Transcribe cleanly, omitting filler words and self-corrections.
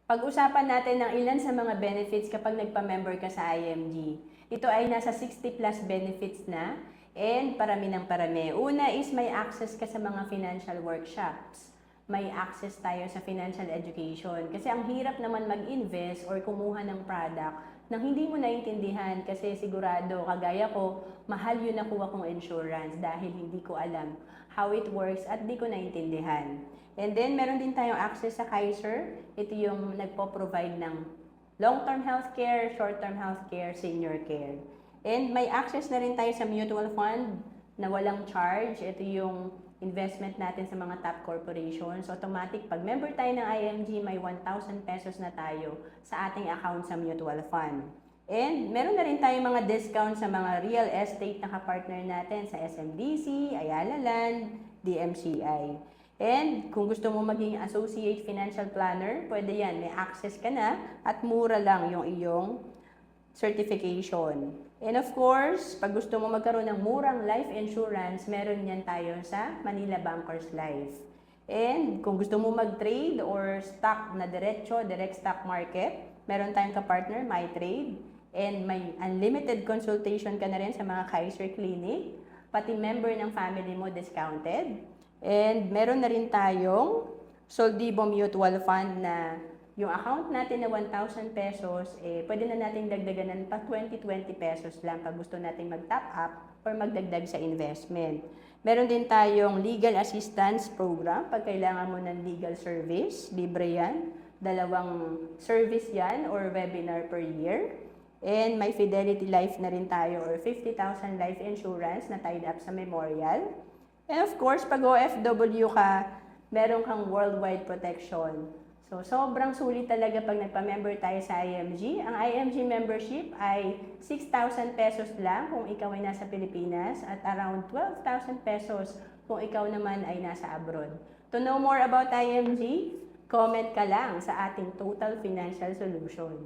Pag-usapan natin ng ilan sa mga benefits kapag nagpa-member ka sa IMG. Ito ay nasa 60 plus benefits na and parami ng parami. Una is may access ka sa mga financial workshops. May access tayo sa financial education. Kasi ang hirap naman mag-invest or kumuha ng product nang hindi mo naintindihan kasi sigurado, kagaya ko, mahal yun nakuha kong insurance dahil hindi ko alam how it works at di ko naintindihan. And then, meron din tayong access sa Kaiser. Ito yung nagpo-provide ng long-term healthcare, short-term healthcare, senior care. And may access na rin tayo sa mutual fund na walang charge. Ito yung investment natin sa mga top corporations. Automatic, pag member tayo ng IMG, may 1,000 pesos na tayo sa ating account sa mutual fund. And meron na rin tayong mga discount sa mga real estate na kapartner natin sa SMDC, Ayala Land, DMCI. And kung gusto mo maging associate financial planner, pwede yan. May access ka na at mura lang yung iyong certification. And of course, pag gusto mo magkaroon ng murang life insurance, meron yan tayo sa Manila Bankers Life. And kung gusto mo mag-trade or stock na direct stock market, meron tayong kapartner, MyTrade. And may unlimited consultation ka na rin sa mga Kaiser Clinic. Pati member ng family mo discounted. And meron na rin tayong Soldibo Mutual Fund na yung account natin na 1,000 pesos, pwede na natin dagdagan ng pa 20 pesos lang pag gusto natin mag-top up or magdagdag sa investment. Meron din tayong legal assistance program. Pag kailangan mo ng legal service, libre yan. 2 service yan or webinar per year. And may Fidelity Life na rin tayo or 50,000 life insurance na tied up sa Memorial. And of course, pag OFW ka, meron kang worldwide protection. So, sobrang sulit talaga pag nagpa-member tayo sa IMG. Ang IMG membership ay 6,000 pesos lang kung ikaw ay nasa Pilipinas at around 12,000 pesos kung ikaw naman ay nasa abroad. To know more about IMG, comment ka lang sa ating Total Financial Solution.